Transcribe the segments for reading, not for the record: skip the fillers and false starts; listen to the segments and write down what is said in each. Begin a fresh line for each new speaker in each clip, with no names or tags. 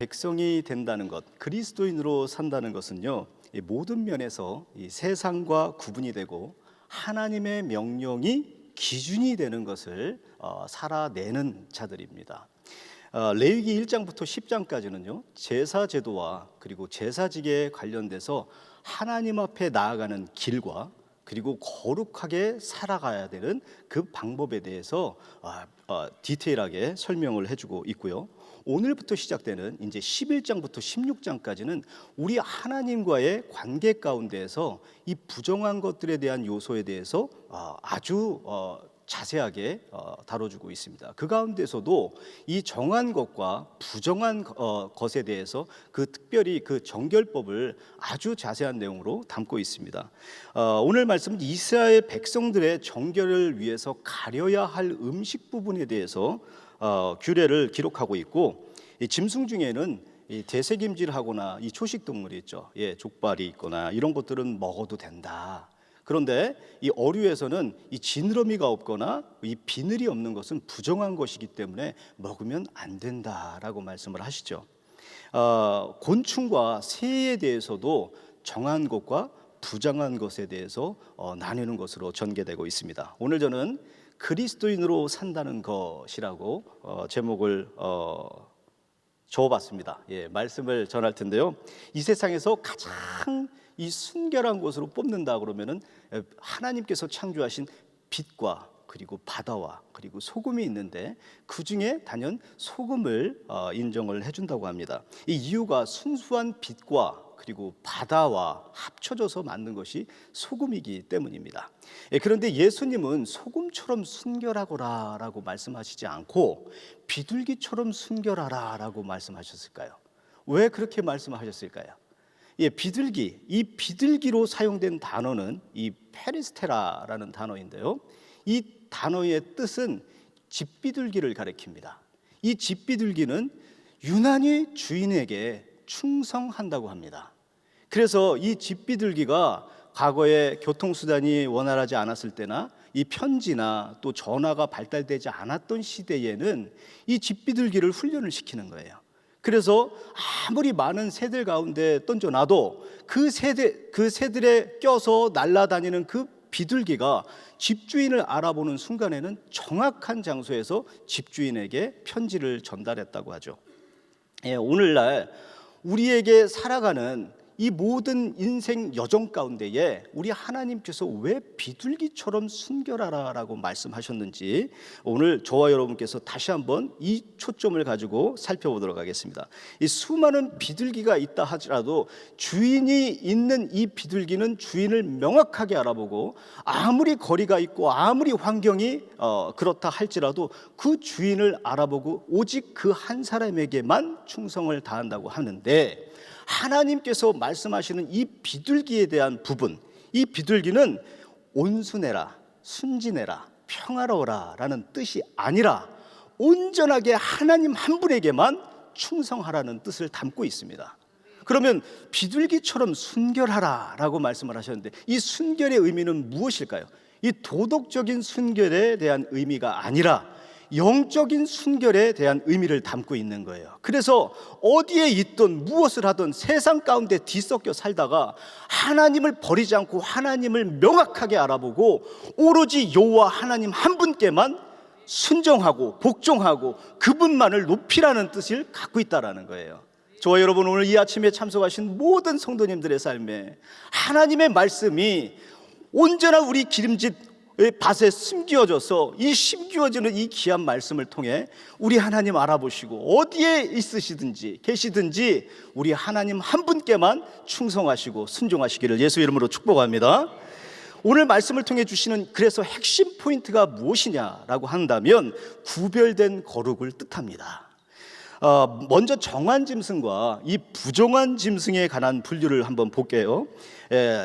백성이 된다는 것, 그리스도인으로 산다는 것은요, 이 모든 면에서 이 세상과 구분이 되고 하나님의 명령이 기준이 되는 것을 살아내는 자들입니다. 레위기 1장부터 10장까지는요, 제사 제도와 그리고 제사직에 관련돼서 하나님 앞에 나아가는 길과 그리고 거룩하게 살아가야 되는 그 방법에 대해서 디테일하게 설명을 해주고 있고요. 오늘부터 시작되는 이제 11장부터 16장까지는 우리 하나님과의 관계 가운데에서 이 부정한 것들에 대한 요소에 대해서 아주 자세하게 다뤄주고 있습니다. 그 가운데서도 이 정한 것과 부정한 것에 대해서 그 특별히 그 정결법을 아주 자세한 내용으로 담고 있습니다. 오늘 말씀은 이스라엘 백성들의 정결을 위해서 가려야 할 음식 부분에 대해서 규례를 기록하고 있고, 이 짐승 중에는 이 대세김질하거나 이 초식 동물이 있죠. 족발이 있거나 이런 것들은 먹어도 된다. 그런데 이 어류에서는 이 지느러미가 없거나 이 비늘이 없는 것은 부정한 것이기 때문에 먹으면 안 된다라고 말씀을 하시죠. 곤충과 새에 대해서도 정한 것과 부정한 것에 대해서 나누는 것으로 전개되고 있습니다. 오늘 저는 그리스도인으로 산다는 것이라고 제목을 적어봤습니다. 말씀을 전할 텐데요. 이 세상에서 가장 이 순결한 곳으로 뽑는다 그러면은 하나님께서 창조하신 빛과 그리고 바다와 그리고 소금이 있는데, 그 중에 단연 소금을 인정을 해준다고 합니다. 이 이유가 순수한 빛과 그리고 바다와 합쳐져서 만든 것이 소금이기 때문입니다. 그런데 예수님은 소금처럼 순결하거라라고 말씀하시지 않고 비둘기처럼 순결하라라고 말씀하셨을까요? 왜 그렇게 말씀하셨을까요? 비둘기, 이 비둘기로 사용된 단어는 이 페리스테라라는 단어인데요, 이 단어의 뜻은 집비둘기를 가리킵니다. 이 집비둘기는 유난히 주인에게 충성한다고 합니다. 그래서 이 집비둘기가 과거에 교통수단이 원활하지 않았을 때나 이 편지나 또 전화가 발달되지 않았던 시대에는 이 집비둘기를 훈련을 시키는 거예요. 그래서 아무리 많은 새들 가운데 던져놔도 그 새들에 껴서 날아다니는 그 비둘기가 집주인을 알아보는 순간에는 정확한 장소에서 집주인에게 편지를 전달했다고 하죠. 오늘날 우리에게 살아가는 이 모든 인생 여정 가운데에 우리 하나님께서 왜 비둘기처럼 순결하라라고 말씀하셨는지 오늘 저와 여러분께서 다시 한번 이 초점을 가지고 살펴보도록 하겠습니다. 이 수많은 비둘기가 있다 하더라도 주인이 있는 이 비둘기는 주인을 명확하게 알아보고, 아무리 거리가 있고 아무리 환경이 그렇다 할지라도 그 주인을 알아보고 오직 그 한 사람에게만 충성을 다한다고 하는데, 하나님께서 말씀하시는 이 비둘기에 대한 부분, 이 비둘기는 온순해라, 순진해라, 평화로워라 라는 뜻이 아니라 온전하게 하나님 한 분에게만 충성하라는 뜻을 담고 있습니다. 그러면 비둘기처럼 순결하라 라고 말씀을 하셨는데, 이 순결의 의미는 무엇일까요? 이 도덕적인 순결에 대한 의미가 아니라 영적인 순결에 대한 의미를 담고 있는 거예요. 그래서 어디에 있든 무엇을 하든 세상 가운데 뒤섞여 살다가 하나님을 버리지 않고 하나님을 명확하게 알아보고 오로지 여호와 하나님 한 분께만 순종하고 복종하고 그분만을 높이라는 뜻을 갖고 있다라는 거예요. 저와 여러분, 오늘 이 아침에 참석하신 모든 성도님들의 삶에 하나님의 말씀이 온전한 우리 기름진 밭에 심기어져서 이 심기어지는 이 귀한 말씀을 통해 우리 하나님 알아보시고 어디에 있으시든지 계시든지 우리 하나님 한 분께만 충성하시고 순종하시기를 예수 이름으로 축복합니다. 오늘 말씀을 통해 주시는 그래서 핵심 포인트가 무엇이냐라고 한다면 구별된 거룩을 뜻합니다. 먼저 정한 짐승과 이 부정한 짐승에 관한 분류를 한번 볼게요.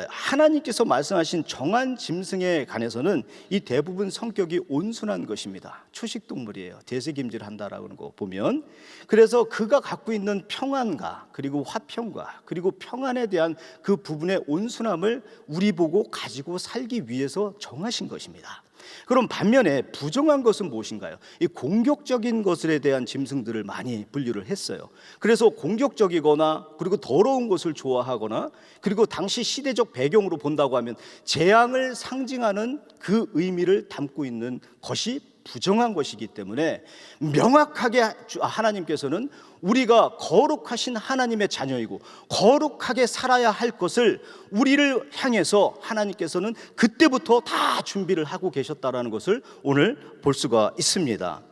하나님께서 말씀하신 정한 짐승에 관해서는 이 대부분 성격이 온순한 것입니다. 초식동물이에요. 대세김질한다라고 하는 거 보면, 그래서 그가 갖고 있는 평안과 그리고 화평과 그리고 평안에 대한 그 부분의 온순함을 우리 보고 가지고 살기 위해서 정하신 것입니다. 그럼 반면에 부정한 것은 무엇인가요? 이 공격적인 것에 대한 짐승들을 많이 분류를 했어요. 그래서 공격적이거나 그리고 더러운 것을 좋아하거나 그리고 당시 시대적 배경으로 본다고 하면 재앙을 상징하는 그 의미를 담고 있는 것이 부정한 것이기 때문에 명확하게 하나님께서는 우리가 거룩하신 하나님의 자녀이고 거룩하게 살아야 할 것을 우리를 향해서 하나님께서는 그때부터 다 준비를 하고 계셨다라는 것을 오늘 볼 수가 있습니다.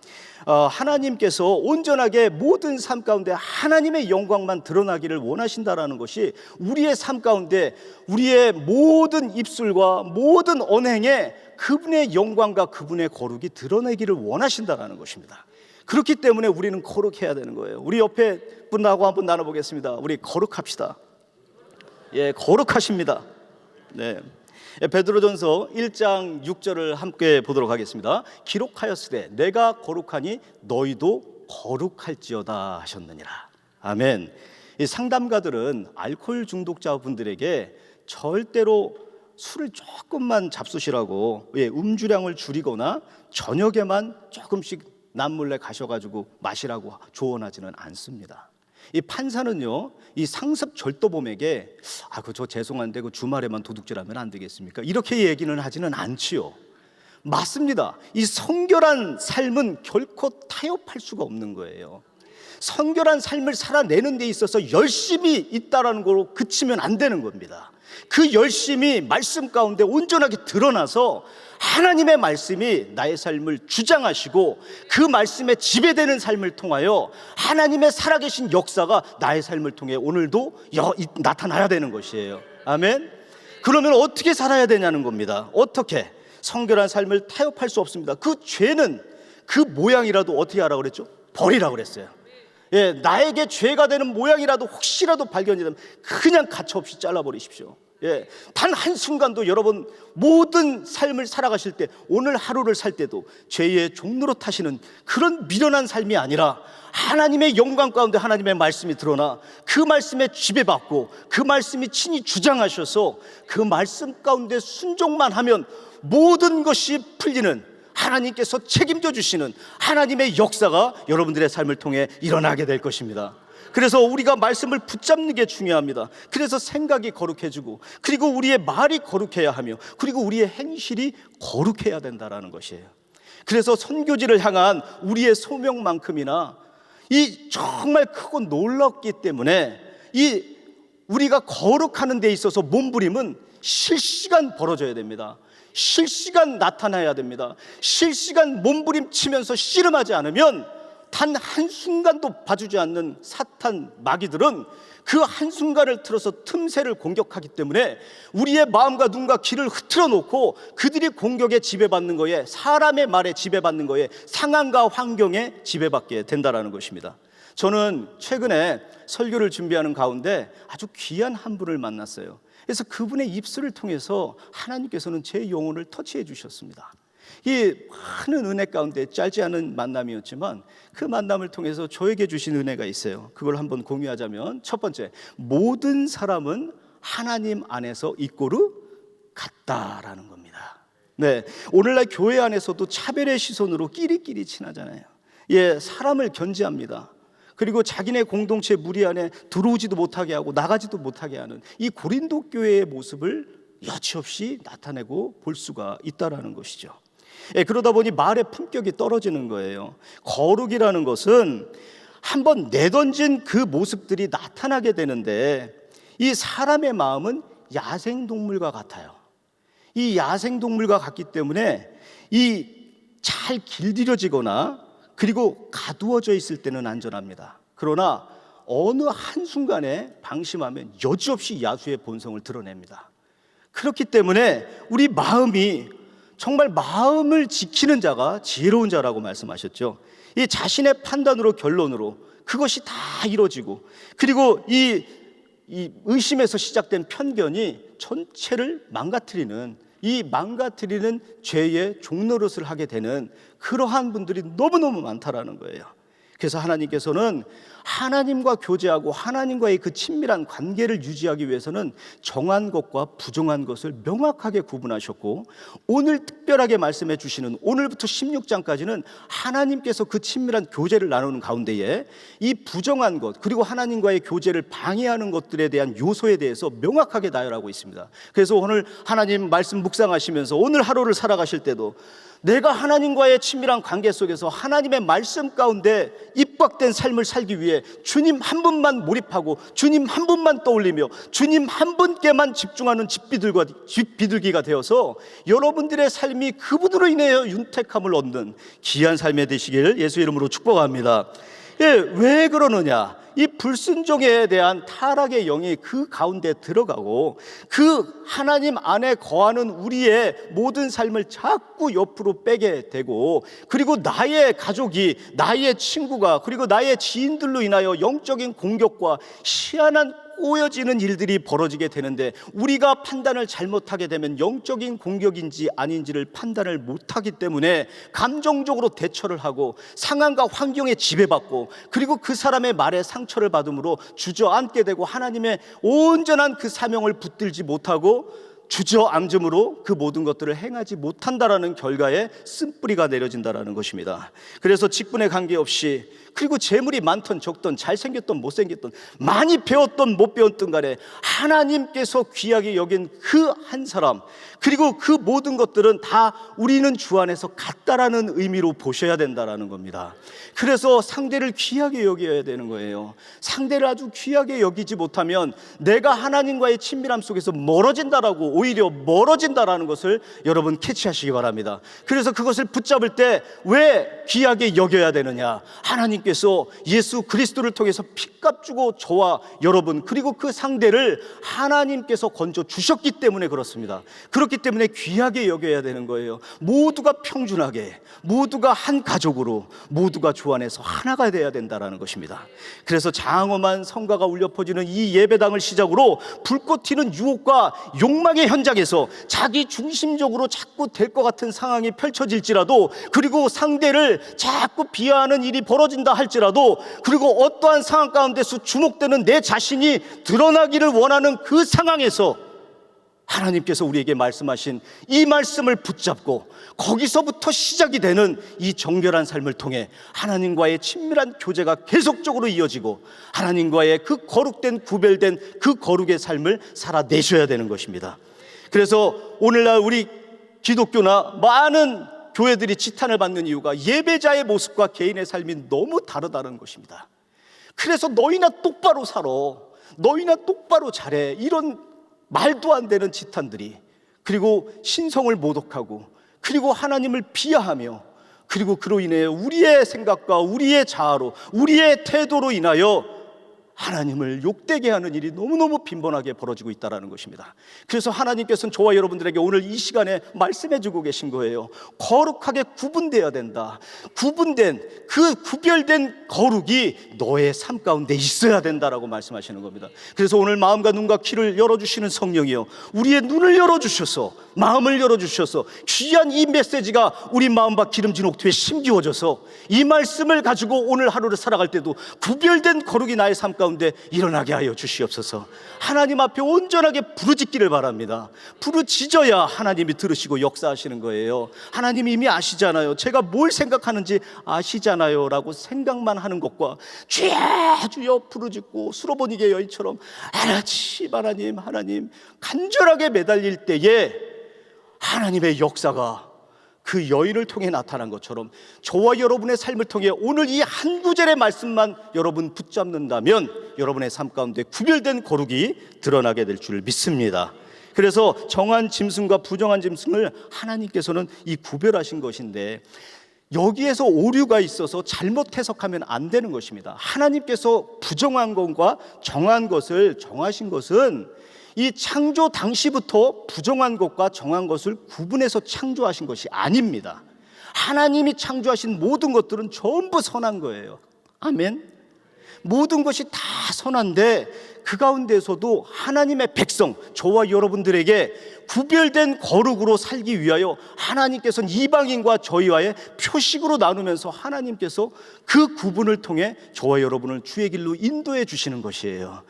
하나님께서 온전하게 모든 삶 가운데 하나님의 영광만 드러나기를 원하신다라는 것이 우리의 삶 가운데 우리의 모든 입술과 모든 언행에 그분의 영광과 그분의 거룩이 드러내기를 원하신다라는 것입니다. 그렇기 때문에 우리는 거룩해야 되는 거예요. 우리 옆에 분하고 한번 나눠보겠습니다. 우리 거룩합시다. 예, 거룩하십니다. 네. 베드로전서 1장 6절을 함께 보도록 하겠습니다. 기록하였으되 내가 거룩하니 너희도 거룩할지어다 하셨느니라. 아멘. 이 상담가들은 알코올 중독자분들에게 절대로 술을 조금만 잡수시라고 음주량을 줄이거나 저녁에만 조금씩 남몰래 가셔가지고 마시라고 조언하지는 않습니다. 이 판사는요, 이 상습 절도범에게 저 죄송한데 그 주말에만 도둑질하면 안 되겠습니까? 이렇게 얘기는 하지는 않지요. 맞습니다. 이 성결한 삶은 결코 타협할 수가 없는 거예요. 성결한 삶을 살아내는 데 있어서 열심히 있다라는 걸로 그치면 안 되는 겁니다. 그 열심이 말씀 가운데 온전하게 드러나서 하나님의 말씀이 나의 삶을 주장하시고 그 말씀에 지배되는 삶을 통하여 하나님의 살아계신 역사가 나의 삶을 통해 오늘도 나타나야 되는 것이에요. 아멘. 그러면 어떻게 살아야 되냐는 겁니다. 어떻게? 성결한 삶을 타협할 수 없습니다. 그 죄는 그 모양이라도 어떻게 하라고 그랬죠? 버리라고 그랬어요. 예, 나에게 죄가 되는 모양이라도 혹시라도 발견이 되면 그냥 가차없이 잘라버리십시오. 예, 단 한순간도 여러분 모든 삶을 살아가실 때 오늘 하루를 살 때도 죄의 종로로 타시는 그런 미련한 삶이 아니라 하나님의 영광 가운데 하나님의 말씀이 드러나 그 말씀에 지배받고 그 말씀이 친히 주장하셔서 그 말씀 가운데 순종만 하면 모든 것이 풀리는 하나님께서 책임져 주시는 하나님의 역사가 여러분들의 삶을 통해 일어나게 될 것입니다. 그래서 우리가 말씀을 붙잡는 게 중요합니다. 그래서 생각이 거룩해지고 그리고 우리의 말이 거룩해야 하며 그리고 우리의 행실이 거룩해야 된다는 것이에요. 그래서 선교지를 향한 우리의 소명만큼이나 이 정말 크고 놀랍기 때문에 이 우리가 거룩하는 데 있어서 몸부림은 실시간 벌어져야 됩니다. 실시간 나타나야 됩니다. 실시간 몸부림치면서 씨름하지 않으면 단 한순간도 봐주지 않는 사탄 마귀들은 그 한순간을 틀어서 틈새를 공격하기 때문에 우리의 마음과 눈과 귀를 흐트러 놓고 그들이 공격에 지배받는 거에 사람의 말에 지배받는 거에 상황과 환경에 지배받게 된다는 것입니다. 저는 최근에 설교를 준비하는 가운데 아주 귀한 한 분을 만났어요. 그래서 그분의 입술을 통해서 하나님께서는 제 영혼을 터치해 주셨습니다. 이 많은 은혜 가운데 짧지 않은 만남이었지만 그 만남을 통해서 저에게 주신 은혜가 있어요. 그걸 한번 공유하자면 첫 번째, 모든 사람은 하나님 안에서 이꼬르 같다라는 겁니다. 네, 오늘날 교회 안에서도 차별의 시선으로 끼리끼리 친하잖아요. 예, 사람을 견제합니다. 그리고 자기네 공동체 무리 안에 들어오지도 못하게 하고 나가지도 못하게 하는 이 고린도 교회의 모습을 여지없이 나타내고 볼 수가 있다라는 것이죠. 예, 그러다 보니 말의 품격이 떨어지는 거예요. 거룩이라는 것은 한번 내던진 그 모습들이 나타나게 되는데 이 사람의 마음은 야생동물과 같아요. 이 야생동물과 같기 때문에 이 잘 길들여지거나 그리고 가두어져 있을 때는 안전합니다. 그러나 어느 한순간에 방심하면 여지없이 야수의 본성을 드러냅니다. 그렇기 때문에 우리 마음이 정말 마음을 지키는 자가 지혜로운 자라고 말씀하셨죠. 이 자신의 판단으로 결론으로 그것이 다 이루어지고 그리고 이 의심에서 시작된 편견이 전체를 망가뜨리는 죄의 종노릇을 하게 되는 그러한 분들이 너무너무 많다라는 거예요. 그래서 하나님께서는 하나님과 교제하고 하나님과의 그 친밀한 관계를 유지하기 위해서는 정한 것과 부정한 것을 명확하게 구분하셨고, 오늘 특별하게 말씀해 주시는 오늘부터 16장까지는 하나님께서 그 친밀한 교제를 나누는 가운데에 이 부정한 것, 그리고 하나님과의 교제를 방해하는 것들에 대한 요소에 대해서 명확하게 나열하고 있습니다. 그래서 오늘 하나님 말씀 묵상하시면서 오늘 하루를 살아가실 때도 내가 하나님과의 친밀한 관계 속에서 하나님의 말씀 가운데 입각된 삶을 살기 위해 주님 한 분만 몰입하고 주님 한 분만 떠올리며 주님 한 분께만 집중하는 집비둘기가 되어서 여러분들의 삶이 그분으로 인하여 윤택함을 얻는 귀한 삶이 되시기를 예수 이름으로 축복합니다. 왜 그러느냐? 이 불순종에 대한 타락의 영이 그 가운데 들어가고 그 하나님 안에 거하는 우리의 모든 삶을 자꾸 옆으로 빼게 되고, 그리고 나의 가족이, 나의 친구가, 그리고 나의 지인들로 인하여 영적인 공격과 희한한 꼬여지는 일들이 벌어지게 되는데, 우리가 판단을 잘못하게 되면 영적인 공격인지 아닌지를 판단을 못하기 때문에 감정적으로 대처를 하고 상황과 환경에 지배받고, 그리고 그 사람의 말에 상처를 받음으로 주저앉게 되고 하나님의 온전한 그 사명을 붙들지 못하고 주저앉음으로 그 모든 것들을 행하지 못한다라는 결과에 쓴뿌리가 내려진다라는 것입니다. 그래서 직분에 관계없이, 그리고 재물이 많던 적던, 잘생겼던 못생겼던, 많이 배웠던 못 배웠던 간에 하나님께서 귀하게 여긴 그 한 사람, 그리고 그 모든 것들은 다 우리는 주 안에서 같다라는 의미로 보셔야 된다라는 겁니다. 그래서 상대를 귀하게 여겨야 되는 거예요. 상대를 아주 귀하게 여기지 못하면 내가 하나님과의 친밀함 속에서 멀어진다라고, 오히려 멀어진다라는 것을 여러분 캐치하시기 바랍니다. 그래서 그것을 붙잡을 때 왜 귀하게 여겨야 되느냐? 하나님께서 예수 그리스도를 통해서 핏값 주고 저와 여러분, 그리고 그 상대를 하나님께서 건져 주셨기 때문에 그렇습니다. 그렇기 때문에 귀하게 여겨야 되는 거예요. 모두가 평준하게, 모두가 한 가족으로, 모두가 주 안에서 하나가 되어야 된다는 것입니다. 그래서 장엄한 성가가 울려 퍼지는 이 예배당을 시작으로 불꽃 튀는 유혹과 욕망의 현장에서 자기 중심적으로 자꾸 될 것 같은 상황이 펼쳐질지라도, 그리고 상대를 자꾸 비하하는 일이 벌어진다 할지라도, 그리고 어떠한 상황 가운데서 주목되는 내 자신이 드러나기를 원하는 그 상황에서 하나님께서 우리에게 말씀하신 이 말씀을 붙잡고 거기서부터 시작이 되는 이 정결한 삶을 통해 하나님과의 친밀한 교제가 계속적으로 이어지고 하나님과의 그 거룩된, 구별된 그 거룩의 삶을 살아내셔야 되는 것입니다. 그래서 오늘날 우리 기독교나 많은 교회들이 지탄을 받는 이유가 예배자의 모습과 개인의 삶이 너무 다르다는 것입니다. 그래서 너희나 똑바로 살아, 너희나 똑바로 잘해, 이런 말도 안 되는 지탄들이, 그리고 신성을 모독하고, 그리고 하나님을 비하하며, 그리고 그로 인해 우리의 생각과 우리의 자아로, 우리의 태도로 인하여 하나님을 욕되게 하는 일이 너무너무 빈번하게 벌어지고 있다는 것입니다. 그래서 하나님께서는 저와 여러분들에게 오늘 이 시간에 말씀해 주고 계신 거예요. 거룩하게 구분되어야 된다. 구분된, 그 구별된 거룩이 너의 삶 가운데 있어야 된다라고 말씀하시는 겁니다. 그래서 오늘 마음과 눈과 귀를 열어주시는 성령이요, 우리의 눈을 열어주셔서, 마음을 열어주셔서 귀한 이 메시지가 우리 마음과 기름진 옥토에 심기워져서 이 말씀을 가지고 오늘 하루를 살아갈 때도 구별된 거룩이 나의 삶 가운데 일어나게 하여 주시옵소서. 하나님 앞에 온전하게 부르짖기를 바랍니다. 부르짖어야 하나님이 들으시고 역사하시는 거예요. 하나님이 이미 아시잖아요. 제가 뭘 생각하는지 아시잖아요 라고 생각만 하는 것과 주여 주여 부르짖고 수로보니게 여인처럼 하나님 하나님 하나님 간절하게 매달릴 때에 하나님의 역사가 그 여인을 통해 나타난 것처럼 저와 여러분의 삶을 통해 오늘 이 한 구절의 말씀만 여러분 붙잡는다면 여러분의 삶 가운데 구별된 거룩이 드러나게 될 줄 믿습니다. 그래서 정한 짐승과 부정한 짐승을 하나님께서는 이 구별하신 것인데, 여기에서 오류가 있어서 잘못 해석하면 안 되는 것입니다. 하나님께서 부정한 것과 정한 것을 정하신 것은 이 창조 당시부터 부정한 것과 정한 것을 구분해서 창조하신 것이 아닙니다. 하나님이 창조하신 모든 것들은 전부 선한 거예요. 아멘. 모든 것이 다 선한데 그 가운데서도 하나님의 백성, 저와 여러분들에게 구별된 거룩으로 살기 위하여 하나님께서는 이방인과 저희와의 표식으로 나누면서 하나님께서 그 구분을 통해 저와 여러분을 주의 길로 인도해 주시는 것이에요.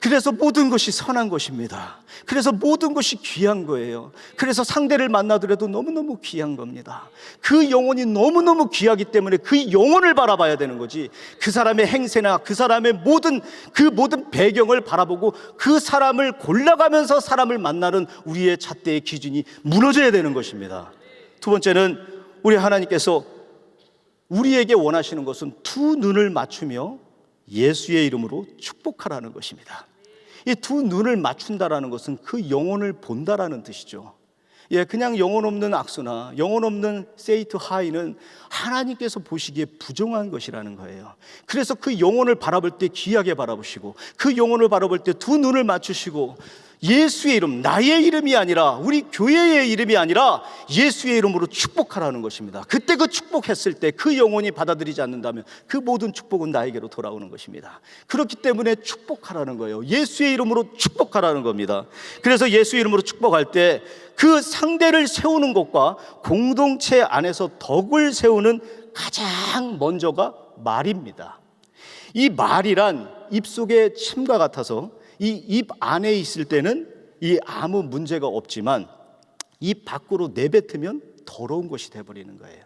그래서 모든 것이 선한 것입니다. 그래서 모든 것이 귀한 거예요. 그래서 상대를 만나더라도 너무너무 귀한 겁니다. 그 영혼이 너무너무 귀하기 때문에 그 영혼을 바라봐야 되는 거지, 그 사람의 행세나 그 사람의 모든 배경을 바라보고 그 사람을 골라가면서 사람을 만나는 우리의 잣대의 기준이 무너져야 되는 것입니다. 두 번째는 우리 하나님께서 우리에게 원하시는 것은 두 눈을 맞추며 예수의 이름으로 축복하라는 것입니다. 이 두 눈을 맞춘다라는 것은 그 영혼을 본다라는 뜻이죠. 그냥 영혼 없는 악수나 영혼 없는 세이트 하이는 하나님께서 보시기에 부정한 것이라는 거예요. 그래서 그 영혼을 바라볼 때 귀하게 바라보시고, 그 영혼을 바라볼 때 두 눈을 맞추시고, 예수의 이름, 나의 이름이 아니라, 우리 교회의 이름이 아니라 예수의 이름으로 축복하라는 것입니다. 그때 그 축복했을 때 그 영혼이 받아들이지 않는다면 그 모든 축복은 나에게로 돌아오는 것입니다. 그렇기 때문에 축복하라는 거예요. 예수의 이름으로 축복하라는 겁니다. 그래서 예수의 이름으로 축복할 때 그 상대를 세우는 것과 공동체 안에서 덕을 세우는 가장 먼저가 말입니다. 이 말이란 입속에 침과 같아서 이 입 안에 있을 때는 이 아무 문제가 없지만 입 밖으로 내뱉으면 더러운 것이 돼버리는 거예요.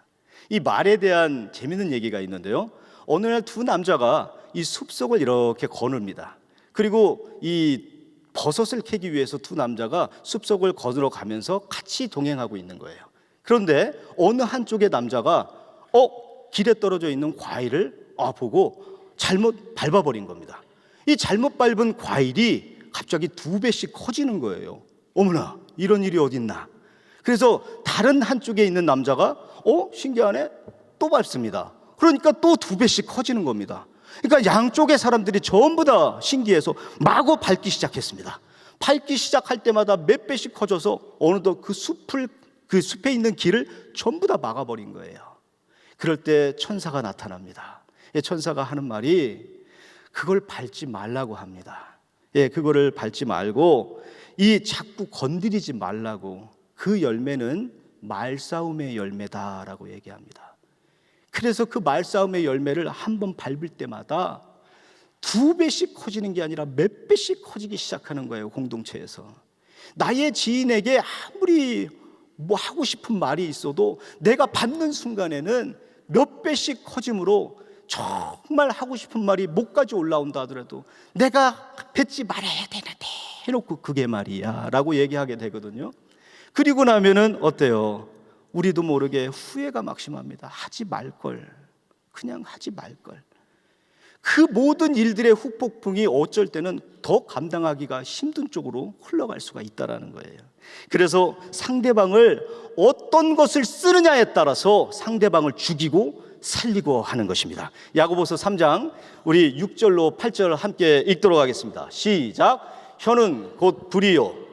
이 말에 대한 재미있는 얘기가 있는데요, 어느 날 두 남자가 이 숲속을 이렇게 거늡니다. 그리고 이 버섯을 캐기 위해서 두 남자가 숲속을 거닐어 가면서 같이 동행하고 있는 거예요. 그런데 어느 한쪽의 남자가 길에 떨어져 있는 과일을 보고 잘못 밟아버린 겁니다. 이 잘못 밟은 과일이 갑자기 2배씩 커지는 거예요. 어머나, 이런 일이 어딨나. 그래서 다른 한쪽에 있는 남자가 신기하네, 또 밟습니다. 그러니까 또 2배씩 커지는 겁니다. 그러니까 양쪽의 사람들이 전부 다 신기해서 마구 밟기 시작했습니다. 밟기 시작할 때마다 몇 배씩 커져서 어느덧 그 숲에 있는 길을 전부 다 막아버린 거예요. 그럴 때 천사가 나타납니다. 천사가 하는 말이 그걸 밟지 말라고 합니다. 그거를 밟지 말고 이 자꾸 건드리지 말라고, 그 열매는 말싸움의 열매다라고 얘기합니다. 그래서 그 말싸움의 열매를 한 번 밟을 때마다 2배씩 커지는 게 아니라 몇 배씩 커지기 시작하는 거예요. 공동체에서 나의 지인에게 아무리 하고 싶은 말이 있어도 내가 밟는 순간에는 몇 배씩 커짐으로 정말 하고 싶은 말이 목까지 올라온다 하더라도 내가 뱉지 말아야 되는데 해놓고 그게 말이야 라고 얘기하게 되거든요. 그리고 나면은 어때요? 우리도 모르게 후회가 막심합니다. 하지 말걸, 그냥 하지 말걸. 그 모든 일들의 후폭풍이 어쩔 때는 더 감당하기가 힘든 쪽으로 흘러갈 수가 있다는 거예요. 그래서 상대방을 어떤 것을 쓰느냐에 따라서 상대방을 죽이고 살리고 하는 것입니다. 야고보서 3장 우리 6절로 8절 함께 읽도록 하겠습니다. 시작. 혀는 곧 불이요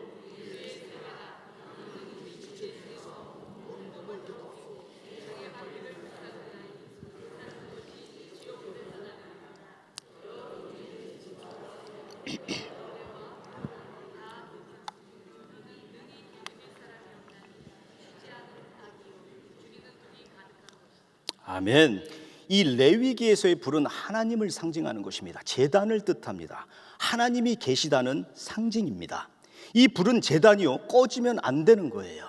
아멘. 이 레위기에서의 불은 하나님을 상징하는 것입니다. 제단을 뜻합니다. 하나님이 계시다는 상징입니다. 이 불은 제단이요, 꺼지면 안 되는 거예요.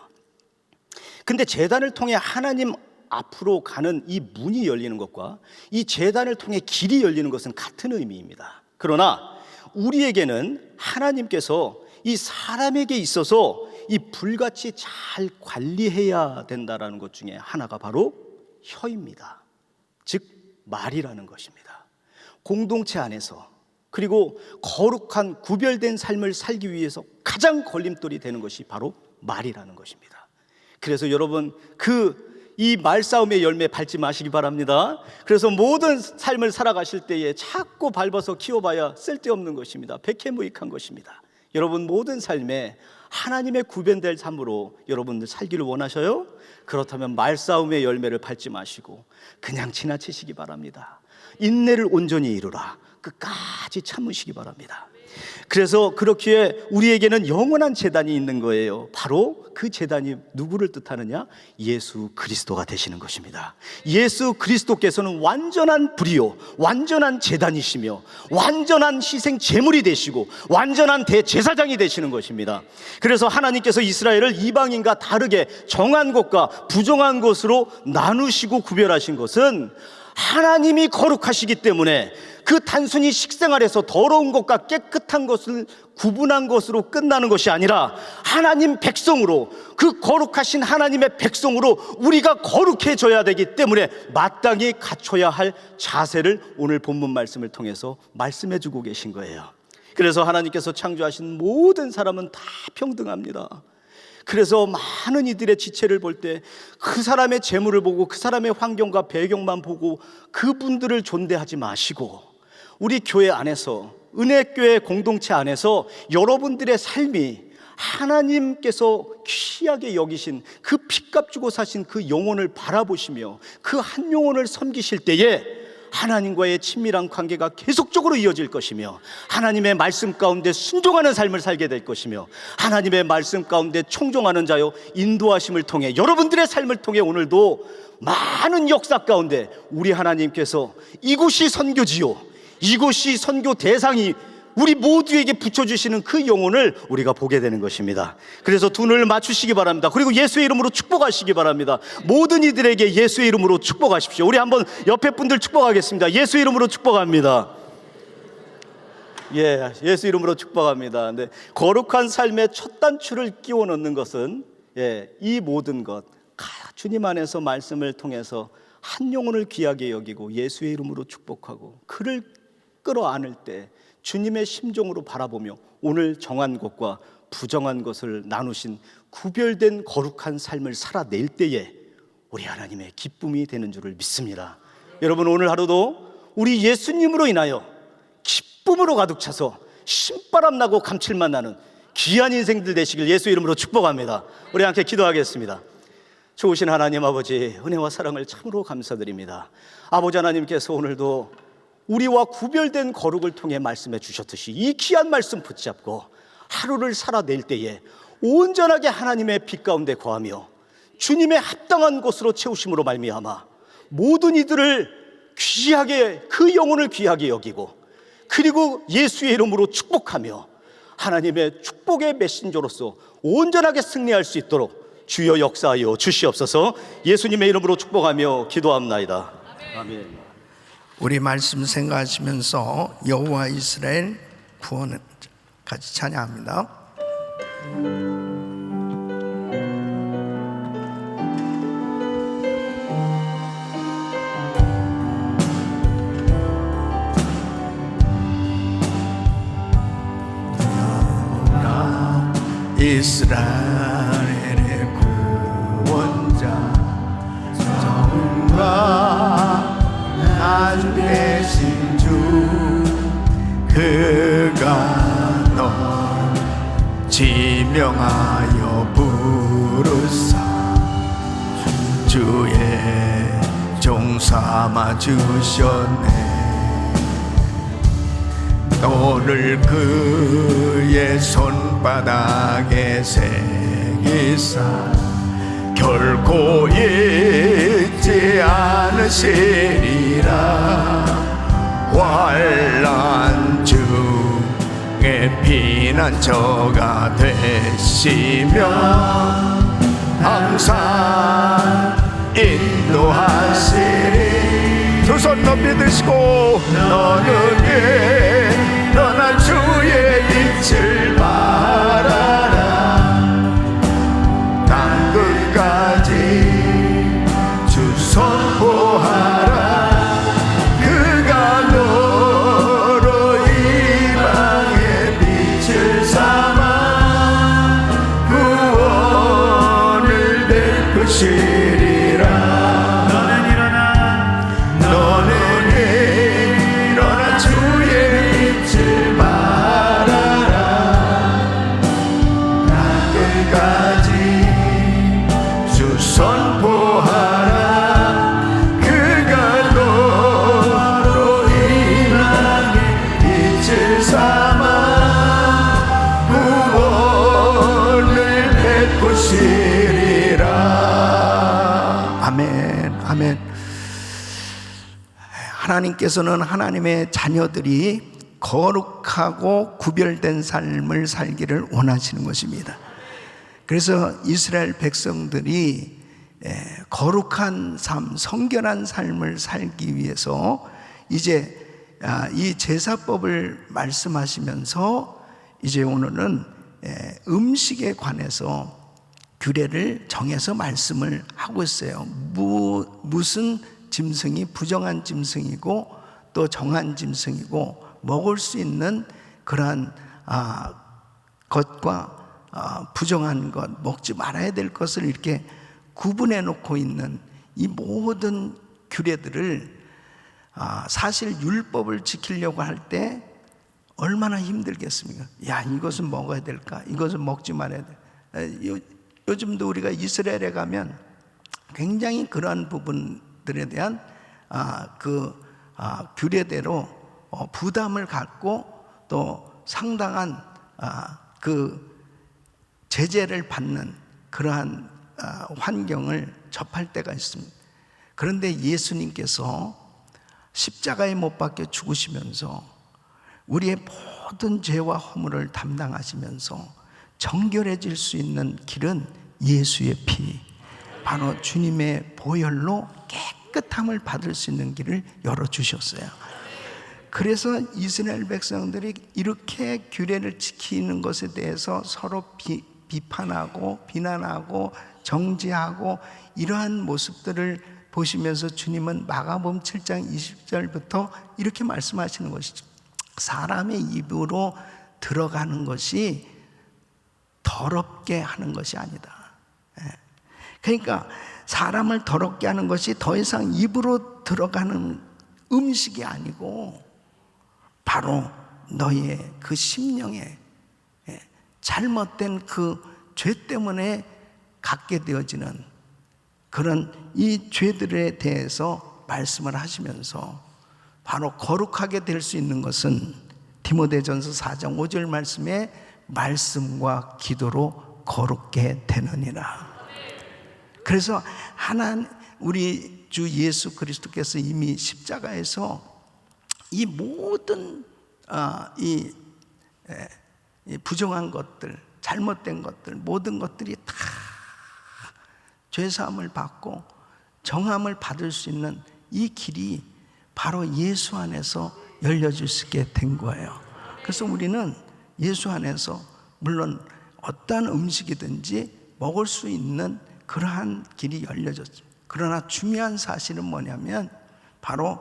근데 제단을 통해 하나님 앞으로 가는 이 문이 열리는 것과 이 제단을 통해 길이 열리는 것은 같은 의미입니다. 그러나 우리에게는 하나님께서 이 사람에게 있어서 이 불같이 잘 관리해야 된다는 것 중에 하나가 바로 혀입니다. 즉 말이라는 것입니다. 공동체 안에서, 그리고 거룩한 구별된 삶을 살기 위해서 가장 걸림돌이 되는 것이 바로 말이라는 것입니다. 그래서 여러분 이 말싸움의 열매 밟지 마시기 바랍니다. 그래서 모든 삶을 살아가실 때에 자꾸 밟아서 키워봐야 쓸데없는 것입니다. 백해무익한 것입니다. 여러분 모든 삶에 하나님의 구별된 삶으로 여러분들 살기를 원하셔요? 그렇다면 말싸움의 열매를 밟지 마시고 그냥 지나치시기 바랍니다. 인내를 온전히 이루라. 끝까지 참으시기 바랍니다. 그래서 그렇기에 우리에게는 영원한 제단이 있는 거예요. 바로 그 제단이 누구를 뜻하느냐? 예수 그리스도가 되시는 것입니다. 예수 그리스도께서는 완전한 불이요, 완전한 제단이시며 완전한 희생 제물이 되시고 완전한 대제사장이 되시는 것입니다. 그래서 하나님께서 이스라엘을 이방인과 다르게 정한 것과 부정한 것으로 나누시고 구별하신 것은 하나님이 거룩하시기 때문에 그 단순히 식생활에서 더러운 것과 깨끗한 것을 구분한 것으로 끝나는 것이 아니라 하나님 백성으로, 그 거룩하신 하나님의 백성으로 우리가 거룩해져야 되기 때문에 마땅히 갖춰야 할 자세를 오늘 본문 말씀을 통해서 말씀해 주고 계신 거예요. 그래서 하나님께서 창조하신 모든 사람은 다 평등합니다. 그래서 많은 이들의 지체를 볼 때 그 사람의 재물을 보고 그 사람의 환경과 배경만 보고 그분들을 존대하지 마시고, 우리 교회 안에서, 은혜교회 공동체 안에서 여러분들의 삶이 하나님께서 귀하게 여기신 그 핏값 주고 사신 그 영혼을 바라보시며 그 한 영혼을 섬기실 때에 하나님과의 친밀한 관계가 계속적으로 이어질 것이며, 하나님의 말씀 가운데 순종하는 삶을 살게 될 것이며, 하나님의 말씀 가운데 청종하는 자요 인도하심을 통해 여러분들의 삶을 통해 오늘도 많은 역사 가운데 우리 하나님께서 이곳이 선교지요, 이곳이 선교 대상이 우리 모두에게 붙여주시는 그 영혼을 우리가 보게 되는 것입니다. 그래서 두 눈을 맞추시기 바랍니다. 그리고 예수의 이름으로 축복하시기 바랍니다. 모든 이들에게 예수의 이름으로 축복하십시오. 우리 한번 옆에 분들 축복하겠습니다. 예수의 이름으로 축복합니다. 예수 이름으로 축복합니다. 네, 거룩한 삶의 첫 단추를 끼워 넣는 것은 이 모든 것, 주님 안에서 말씀을 통해서 한 영혼을 귀하게 여기고 예수의 이름으로 축복하고 그를 끌어안을 때 주님의 심정으로 바라보며 오늘 정한 것과 부정한 것을 나누신 구별된 거룩한 삶을 살아낼 때에 우리 하나님의 기쁨이 되는 줄을 믿습니다. 여러분, 오늘 하루도 우리 예수님으로 인하여 기쁨으로 가득 차서 신바람 나고 감칠맛 나는 귀한 인생들 되시길 예수 이름으로 축복합니다. 우리 함께 기도하겠습니다. 좋으신 하나님 아버지, 은혜와 사랑을 참으로 감사드립니다. 아버지 하나님께서 오늘도 우리와 구별된 거룩을 통해 말씀해 주셨듯이 이 귀한 말씀 붙잡고 하루를 살아낼 때에 온전하게 하나님의 빛 가운데 거하며 주님의 합당한 것으로 채우심으로 말미암아 모든 이들을 귀하게, 그 영혼을 귀하게 여기고 그리고 예수의 이름으로 축복하며 하나님의 축복의 메신저로서 온전하게 승리할 수 있도록 주여 역사하여 주시옵소서. 예수님의 이름으로 축복하며 기도합나이다. 아멘.
우리 말씀 생각하시면서 여호와 이스라엘 구원을 같이 찬양합니다. 이스라엘의 구원자 정과 아주 되신 주, 그가 널 지명하여 부르사 주의 종 삼아 주셨네. 너를 그의 손바닥에 새기사 결코 잊지 않으시리라. 환난 중에 피난처가 되시며 항상 인도하시리. 두 손 높이 드시고 너는 일어나 주의 빛을 바라라. 땅끝까지 주 선포하라. 그가 너로 이방의 빛을 삼아 구원을 베푸시리라. 아멘. 하나님께서는 하나님의 자녀들이 거룩하고 구별된 삶을 살기를 원하시는 것입니다. 그래서 이스라엘 백성들이 거룩한 삶, 성결한 삶을 살기 위해서 이제 이 제사법을 말씀하시면서 이제 오늘은 음식에 관해서 규례를 정해서 말씀을 하고 있어요. 무슨 짐승이 부정한 짐승이고 또 정한 짐승이고 먹을 수 있는 그러한 것과 부정한 것, 먹지 말아야 될 것을 이렇게 구분해 놓고 있는 이 모든 규례들을 사실 율법을 지키려고 할 때 얼마나 힘들겠습니까? 야, 이것은 먹어야 될까? 이것은 먹지 말아야 돼. 요즘도 우리가 이스라엘에 가면 굉장히 그러한 부분들에 대한 규례대로 부담을 갖고 또 상당한 그 제재를 받는 그러한 환경을 접할 때가 있습니다. 그런데 예수님께서 십자가에 못 박혀 죽으시면서 우리의 모든 죄와 허물을 담당하시면서 정결해질 수 있는 길은 예수의 피, 바로 주님의 보혈로 깨끗함을 받을 수 있는 길을 열어주셨어요. 그래서 이스라엘 백성들이 이렇게 규례를 지키는 것에 대해서 서로 비판하고 비난하고 정죄하고 이러한 모습들을 보시면서 주님은 마가복음 7장 20절부터 이렇게 말씀하시는 것이죠. 사람의 입으로 들어가는 것이 더럽게 하는 것이 아니다. 그러니까 사람을 더럽게 하는 것이 더 이상 입으로 들어가는 음식이 아니고 바로 너의 그 심령에 잘못된 그 죄 때문에 갖게 되어지는 그런 이 죄들에 대해서 말씀을 하시면서 바로 거룩하게 될 수 있는 것은 디모데전서 4장 5절 말씀에 말씀과 기도로 거룩게 되느니라. 그래서 우리 주 예수 그리스도께서 이미 십자가에서 이 모든 이 부정한 것들, 잘못된 것들, 모든 것들이 다 죄사함을 받고 정함을 받을 수 있는 이 길이 바로 예수 안에서 열려질 수 있게 된 거예요. 그래서 우리는 예수 안에서 물론 어떠한 음식이든지 먹을 수 있는 그러한 길이 열려졌죠. 그러나 중요한 사실은 뭐냐면 바로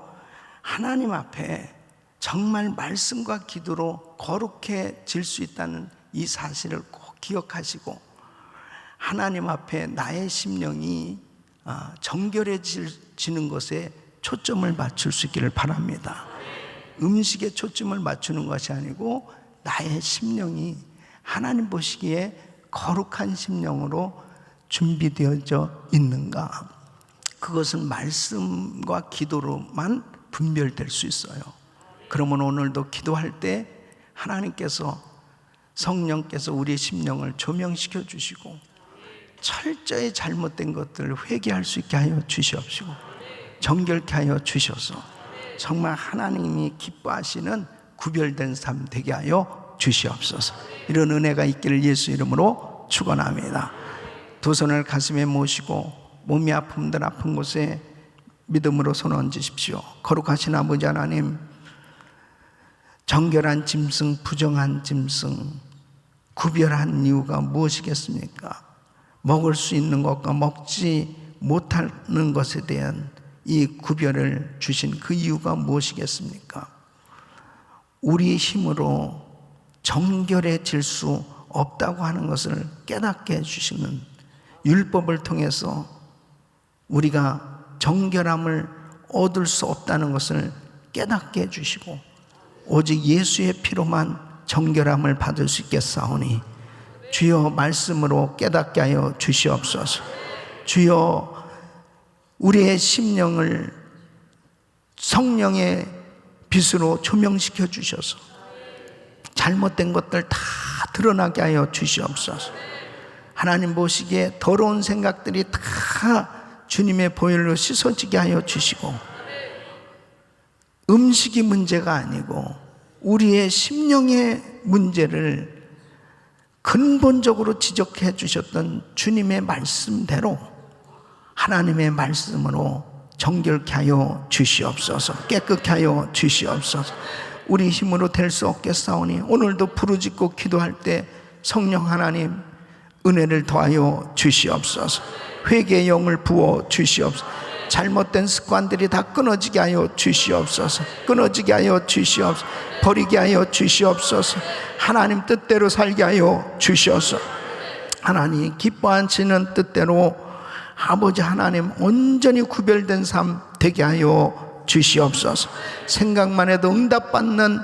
하나님 앞에 정말 말씀과 기도로 거룩해질 수 있다는 이 사실을 꼭 기억하시고 하나님 앞에 나의 심령이 정결해지는 것에 초점을 맞출 수 있기를 바랍니다. 음식에 초점을 맞추는 것이 아니고 나의 심령이 하나님 보시기에 거룩한 심령으로 준비되어져 있는가, 그것은 말씀과 기도로만 분별될 수 있어요. 그러면 오늘도 기도할 때 하나님께서 성령께서 우리의 심령을 조명시켜 주시고 철저히 잘못된 것들을 회개할 수 있게 하여 주시옵시고 정결케 하여 주셔서 정말 하나님이 기뻐하시는 구별된 삶 되게 하여 주시옵소서. 이런 은혜가 있기를 예수 이름으로 축원합니다. 두 손을 가슴에 모시고 몸이 아픔들 아픈 곳에 믿음으로 손 얹으십시오. 거룩하신 아버지 하나님, 정결한 짐승, 부정한 짐승 구별한 이유가 무엇이겠습니까? 먹을 수 있는 것과 먹지 못하는 것에 대한 이 구별을 주신 그 이유가 무엇이겠습니까? 우리 힘으로 정결해질 수 없다고 하는 것을 깨닫게 해주시는 율법을 통해서 우리가 정결함을 얻을 수 없다는 것을 깨닫게 해주시고 오직 예수의 피로만 정결함을 받을 수 있겠사오니 주여 말씀으로 깨닫게 하여 주시옵소서. 주여 우리의 심령을 성령의 빛으로 조명시켜 주셔서 잘못된 것들 다 드러나게 하여 주시옵소서. 하나님 보시기에 더러운 생각들이 다 주님의 보혈로 씻어지게 하여 주시고, 음식이 문제가 아니고 우리의 심령의 문제를 근본적으로 지적해 주셨던 주님의 말씀대로 하나님의 말씀으로 정결케 하여 주시옵소서. 깨끗게 하여 주시옵소서. 우리 힘으로 될 수 없겠사오니 오늘도 부르짖고 기도할 때 성령 하나님 은혜를 더하여 주시옵소서. 회개의 영을 부어 주시옵소서. 잘못된 습관들이 다 끊어지게 하여 주시옵소서. 끊어지게 하여 주시옵소서. 버리게 하여 주시옵소서. 하나님 뜻대로 살게 하여 주시옵소서. 하나님 기뻐하시는 뜻대로 아버지 하나님 온전히 구별된 삶 되게 하여 주시옵소서. 생각만 해도 응답받는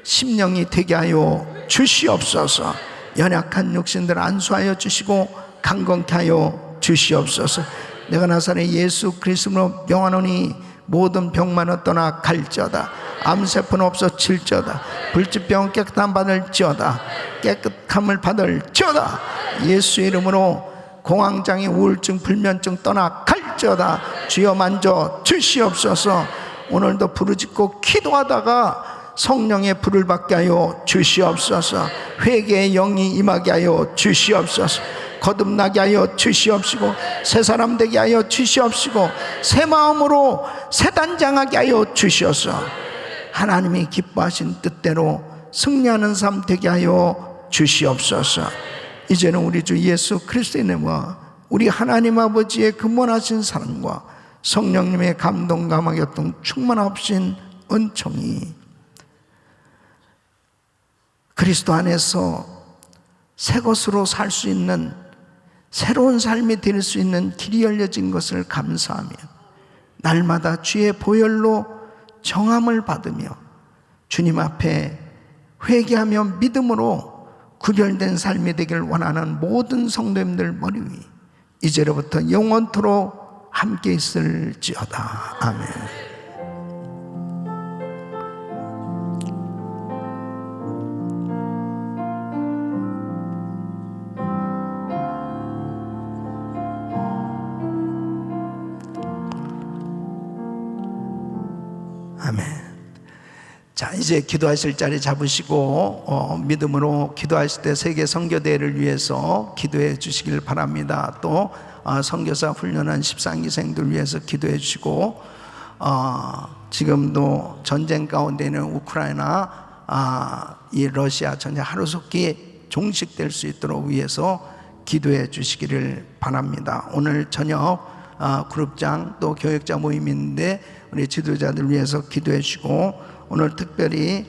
심령이 되게 하여 주시옵소서. 연약한 육신들 안수하여 주시고 강건케 하여 주시옵소서. 내가 나사렛 예수 그리스도로 명하노니 모든 병만은 떠나 갈지어다. 암세포는 없어질지어다. 불치병은 깨끗함 받을지어다. 깨끗함을 받을지어다. 예수 이름으로 공황장애, 우울증, 불면증 떠나 갈지어다. 주여 만져 주시옵소서. 오늘도 부르짖고 기도하다가 성령의 불을 받게 하여 주시옵소서. 회개의 영이 임하게 하여 주시옵소서. 거듭나게 하여 주시옵시고 새 사람 되게 하여 주시옵시고 새 마음으로 새 단장하게 하여 주시옵소서. 하나님이 기뻐하신 뜻대로 승리하는 삶 되게 하여 주시옵소서. 이제는 우리 주 예수 그리스도의 이름과 우리 하나님 아버지의 근본하신 사랑과 성령님의 감동감화 교통 충만하신 은총이 그리스도 안에서 새 것으로 살 수 있는 새로운 삶이 될 수 있는 길이 열려진 것을 감사하며 날마다 주의 보혈로 정함을 받으며 주님 앞에 회개하며 믿음으로 구별된 삶이 되길 원하는 모든 성도님들 머리 위 이제로부터 영원토록 함께 있을지어다. 아멘. 아멘. 자, 이제 기도하실 자리 잡으시고 믿음으로 기도하실 때 세계 선교대회를 위해서 기도해 주시길 바랍니다. 또 선교사 훈련한 13기생들 위해서 기도해 주시고 지금도 전쟁 가운데 있는 우크라이나 이 러시아 전쟁 하루속히 종식될 수 있도록 위해서 기도해 주시기를 바랍니다. 오늘 저녁 그룹장 또 교역자 모임인데 우리 지도자들 위해서 기도해 주시고 오늘 특별히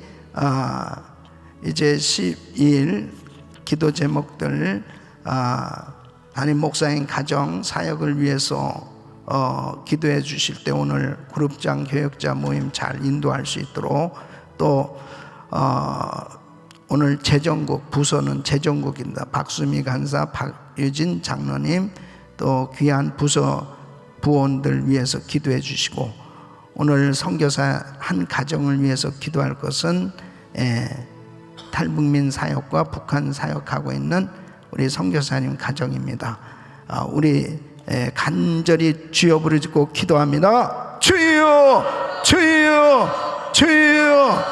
이제 12일 기도 제목들 담임 목사님 가정 사역을 위해서 기도해 주실 때 오늘 그룹장 교역자 모임 잘 인도할 수 있도록 또 오늘 재정국 부서는 재정국입니다. 박수미 간사, 박유진 장로님 또 귀한 부서 부원들 위해서 기도해 주시고 오늘 선교사 한 가정을 위해서 기도할 것은 탈북민 사역과 북한 사역하고 있는 우리 선교사님 가정입니다. 우리 간절히 주여 부르짖고 기도합니다. 주여 주여 주여